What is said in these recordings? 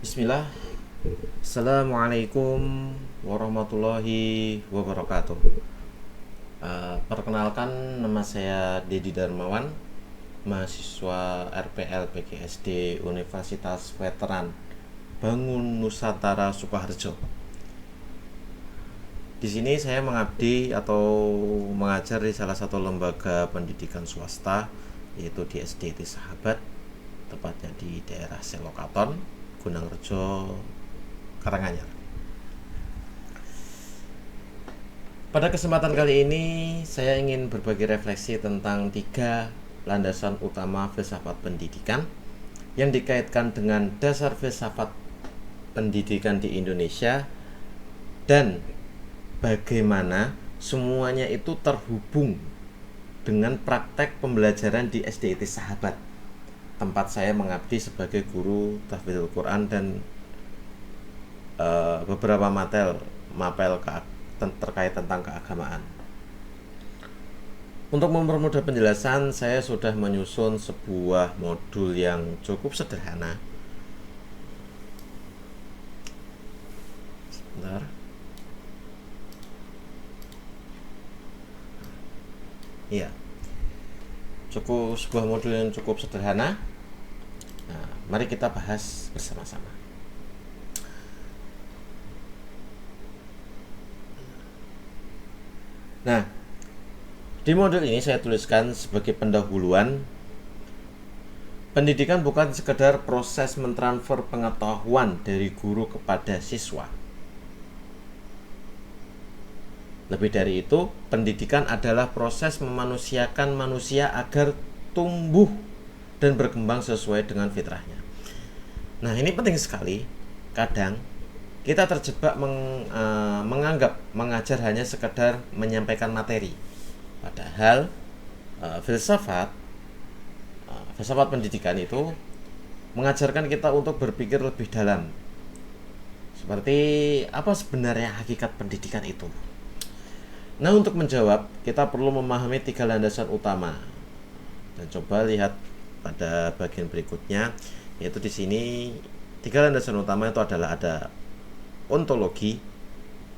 Bismillah. Assalamualaikum warahmatullahi wabarakatuh. Perkenalkan, nama saya Dedi Darmawan, mahasiswa RPL PGSD Universitas Veteran Bangun Nusantara Sukoharjo. Di sini saya mengabdi atau mengajar di salah satu lembaga pendidikan swasta, yaitu di SDT Sahabat, tepatnya di daerah Selokaton, Gunangrejo, Karanganyar. Pada kesempatan kali ini saya ingin berbagi refleksi tentang 3 landasan utama filsafat pendidikan yang dikaitkan dengan dasar filsafat pendidikan di Indonesia dan bagaimana semuanya itu terhubung dengan praktek pembelajaran di SDIT Sahabat, tempat saya mengabdi sebagai guru tahfidzul Quran dan beberapa mapel terkait tentang keagamaan. Untuk mempermudah penjelasan, saya sudah menyusun sebuah modul yang cukup sederhana. Sebentar. Iya. Sebuah modul yang cukup sederhana. Nah, mari kita bahas bersama-sama. Nah, di modul ini saya tuliskan sebagai pendahuluan, pendidikan bukan sekedar proses mentransfer pengetahuan dari guru kepada siswa. Lebih dari itu, pendidikan adalah proses memanusiakan manusia agar tumbuh dan berkembang sesuai dengan fitrahnya. Nah, ini penting sekali. Kadang kita terjebak menganggap mengajar hanya sekedar menyampaikan materi. Padahal filsafat pendidikan itu mengajarkan kita untuk berpikir lebih dalam. Seperti apa sebenarnya hakikat pendidikan itu? Nah, untuk menjawab, kita perlu memahami 3 landasan utama. Dan coba lihat pada bagian berikutnya, yaitu di sini 3 landasan utama itu adalah ada ontologi,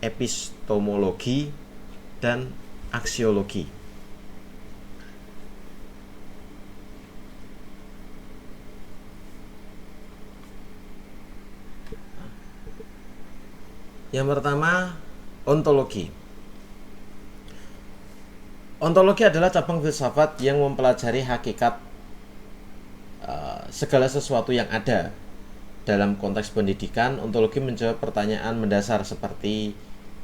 epistemologi, dan aksiologi. Yang pertama, ontologi. Ontologi adalah cabang filsafat yang mempelajari hakikat segala sesuatu yang ada. Dalam konteks pendidikan, ontologi menjawab pertanyaan mendasar seperti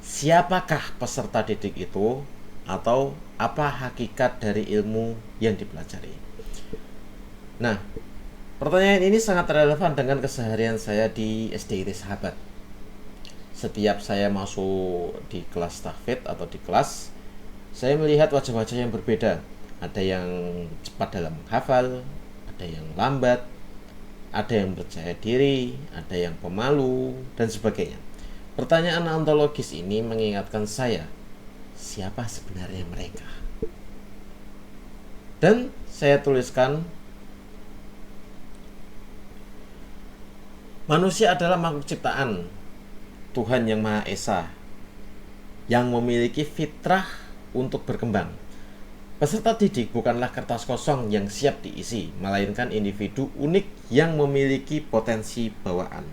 siapakah peserta didik itu, atau apa hakikat dari ilmu yang dipelajari. Nah, pertanyaan ini sangat relevan dengan keseharian saya di SDIT Sahabat. Setiap saya masuk di kelas tahfidz atau di kelas, saya melihat wajah-wajah yang berbeda. Ada yang cepat dalam menghafal, ada yang lambat, ada yang percaya diri, ada yang pemalu, dan sebagainya. Pertanyaan ontologis ini mengingatkan saya, siapa sebenarnya mereka? Dan saya tuliskan, manusia adalah makhluk ciptaan Tuhan yang Maha Esa, yang memiliki fitrah untuk berkembang. Peserta didik bukanlah kertas kosong yang siap diisi, melainkan individu unik yang memiliki potensi bawaan.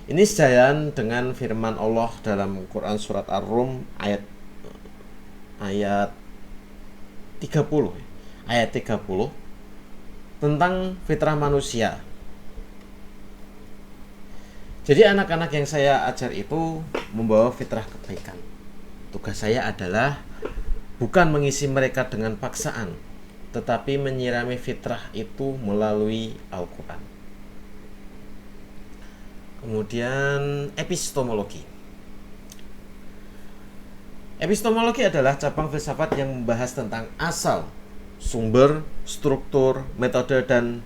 Ini sejalan dengan firman Allah dalam Quran surat Ar-Rum ayat 30 tentang fitrah manusia. Jadi anak-anak yang saya ajar itu membawa fitrah kebaikan. Tugas saya adalah bukan mengisi mereka dengan paksaan, tetapi menyirami fitrah itu melalui Al-Quran. Kemudian epistemologi. Epistemologi adalah cabang filsafat yang membahas tentang asal, sumber, struktur, metode, dan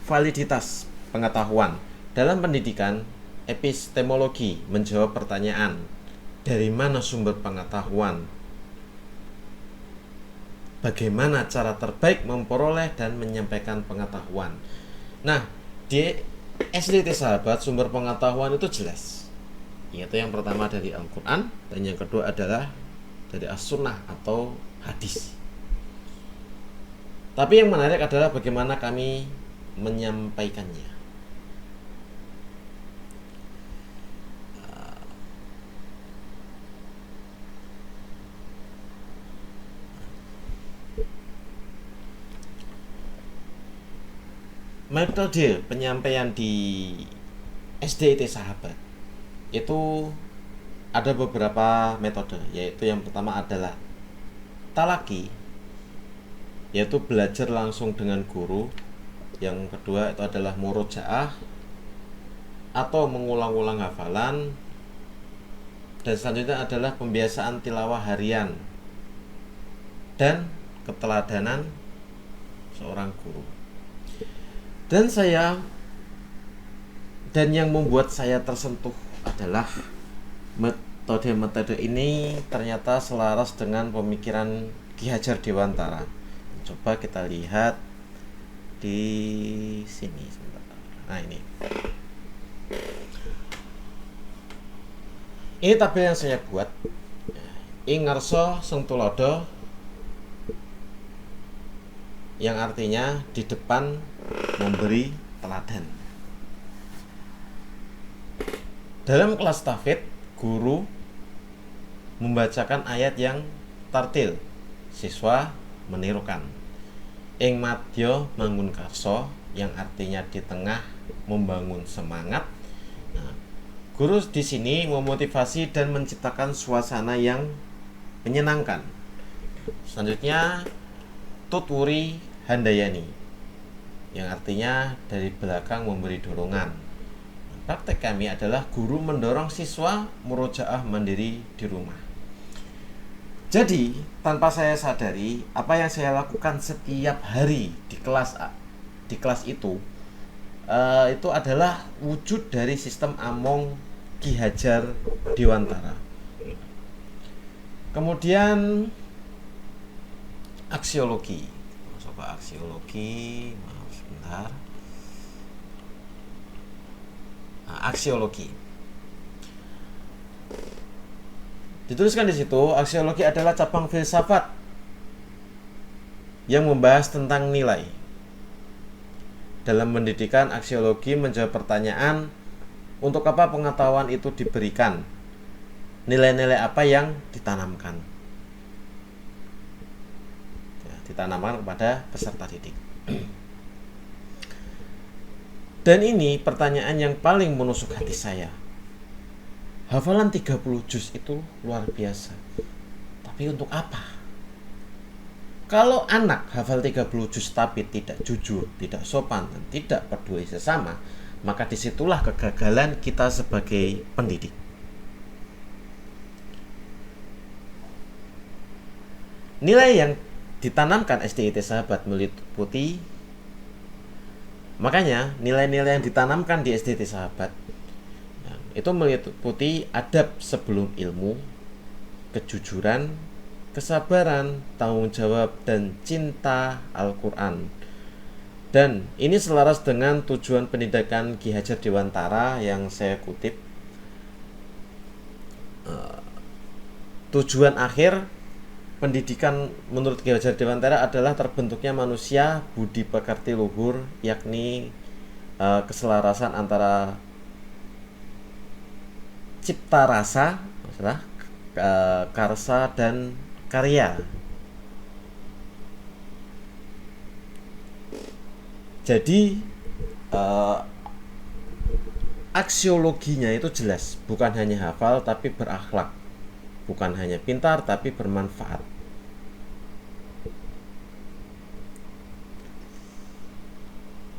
validitas pengetahuan. Dalam pendidikan, epistemologi menjawab pertanyaan, dari mana sumber pengetahuan? Bagaimana cara terbaik memperoleh dan menyampaikan pengetahuan? Nah, di SDT sahabat, sumber pengetahuan itu jelas, yaitu yang pertama dari Al-Quran, dan yang kedua adalah dari As-Sunnah atau hadis. Tapi yang menarik adalah bagaimana kami menyampaikannya. Metode penyampaian di SDT sahabat itu ada beberapa metode, yaitu yang pertama adalah talaki, yaitu belajar langsung dengan guru. Yang kedua itu adalah murojaah atau mengulang-ulang hafalan. Dan selanjutnya adalah pembiasaan tilawah harian dan keteladanan seorang guru. Dan yang membuat saya tersentuh adalah metode-metode ini ternyata selaras dengan pemikiran Ki Hajar Dewantara. Coba kita lihat di sini sebentar. Nah, ini tabel yang saya buat. Ing ngarsa sing tulodo, yang artinya di depan memberi teladan. Dalam kelas tahfidz, guru membacakan ayat yang tartil, siswa menirukan. Ing madya mangun karso, yang artinya di tengah membangun semangat. Nah, guru di sini memotivasi dan menciptakan suasana yang menyenangkan. Selanjutnya tutwuri handayani, yang artinya dari belakang memberi dorongan. Praktek kami adalah guru mendorong siswa murojaah mandiri di rumah. Jadi, tanpa saya sadari, apa yang saya lakukan setiap hari di kelas itu adalah wujud dari sistem Among Ki Hajar Dewantara. Kemudian aksiologi. Coba aksiologi, maaf sebentar. Aksiologi. Dituliskan di situ, aksiologi adalah cabang filsafat yang membahas tentang nilai. Dalam pendidikan, aksiologi menjawab pertanyaan, untuk apa pengetahuan itu diberikan? Nilai-nilai apa yang ditanamkan? Ditanamkan kepada peserta didik. Dan ini pertanyaan yang paling menusuk hati saya. Hafalan 30 juz itu luar biasa. Tapi untuk apa? Kalau anak hafal 30 juz tapi tidak jujur, tidak sopan, dan tidak peduli sesama, maka disitulah kegagalan kita sebagai pendidik. Nilai yang ditanamkan SDIT sahabat meliputi, makanya nilai-nilai yang ditanamkan di SDT sahabat itu meliputi adab sebelum ilmu, kejujuran, kesabaran, tanggung jawab, dan cinta Al-Quran. Dan ini selaras dengan tujuan pendidikan Ki Hajar Dewantara yang saya kutip. Tujuan akhir pendidikan menurut Ki Hajar Dewantara adalah terbentuknya manusia budi pekerti luhur, yakni keselarasan antara cipta rasa, karsa dan karya. Jadi aksiologinya itu jelas, bukan hanya hafal tapi berakhlak, bukan hanya pintar tapi bermanfaat.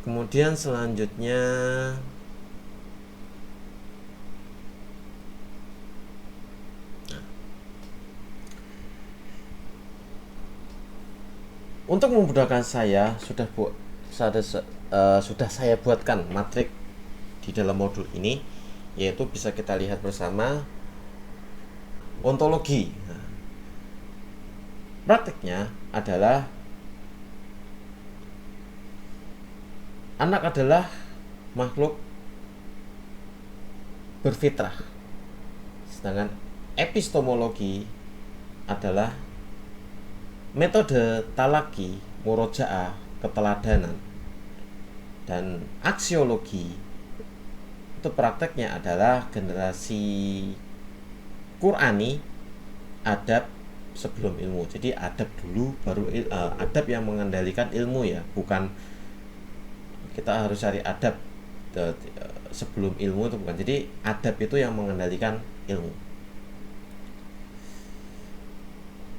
Kemudian selanjutnya untuk memudahkan saya sudah saya buatkan matrik di dalam modul ini, yaitu bisa kita lihat bersama ontologi. Nah, prakteknya adalah anak adalah makhluk berfitrah. Sedangkan epistemologi adalah metode talaki, murojaah, keteladanan. Dan aksiologi itu prakteknya adalah generasi Qur'ani, adab sebelum ilmu. Jadi adab dulu baru adab yang mengendalikan ilmu ya, bukan kita harus cari adab sebelum ilmu, itu bukan. Jadi adab itu yang mengendalikan ilmu.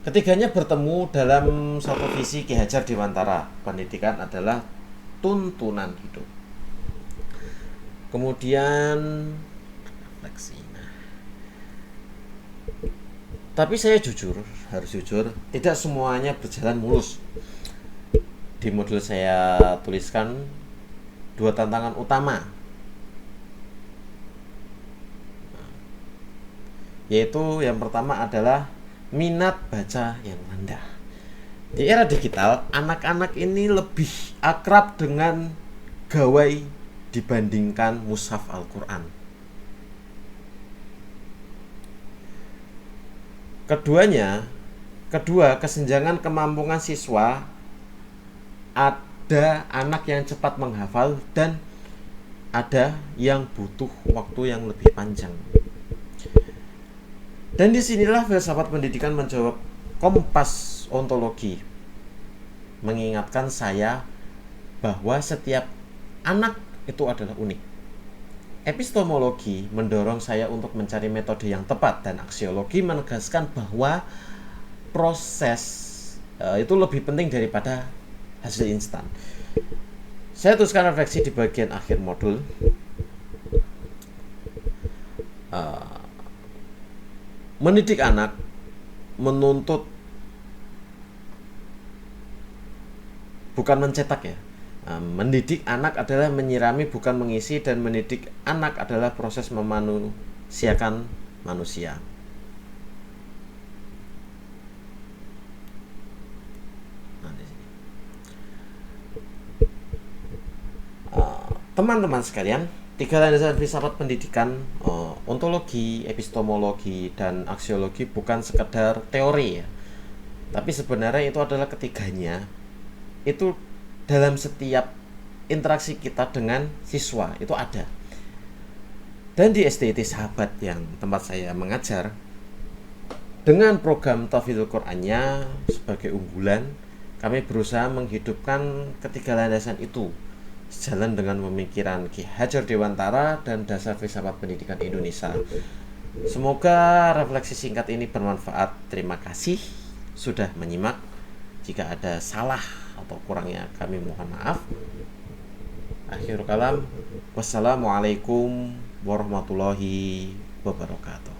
Ketiganya bertemu dalam satu visi Ki Hajar Dewantara. Pendidikan adalah tuntunan hidup. Kemudian refleksi. Tapi saya harus jujur, tidak semuanya berjalan mulus. Di modul saya tuliskan 2 tantangan utama, yaitu yang pertama adalah minat baca yang rendah. Di era digital, anak-anak ini lebih akrab dengan gawai dibandingkan mushaf Al-Quran. Kedua, kesenjangan kemampuan siswa. Ada anak yang cepat menghafal dan ada yang butuh waktu yang lebih panjang. Dan disinilah filsafat pendidikan menjawab kompas ontologi, mengingatkan saya bahwa setiap anak itu adalah unik. Epistemologi mendorong saya untuk mencari metode yang tepat, dan aksiologi menegaskan bahwa proses itu lebih penting daripada hasil instan. Saya tuliskan refleksi di bagian akhir modul. Mendidik anak menuntut, bukan mencetak ya. Mendidik anak adalah menyirami, bukan mengisi, dan mendidik anak adalah proses memanusiakan manusia. Teman-teman sekalian, 3 landasan filsafat pendidikan, ontologi, epistemologi, dan aksiologi bukan sekedar teori ya, tapi sebenarnya itu adalah ketiganya. Itu dalam setiap interaksi kita dengan siswa itu ada. Dan di SDIT Sahabat yang tempat saya mengajar, dengan program Tahfidzul Qur'annya sebagai unggulan, kami berusaha menghidupkan ketiga landasan itu sejalan dengan pemikiran Ki Hajar Dewantara dan dasar filsafat pendidikan Indonesia. Semoga refleksi singkat ini bermanfaat. Terima kasih sudah menyimak. Jika ada salah atau kurangnya, kami mohon maaf. Akhirul kalam, wassalamualaikum warahmatullahi wabarakatuh.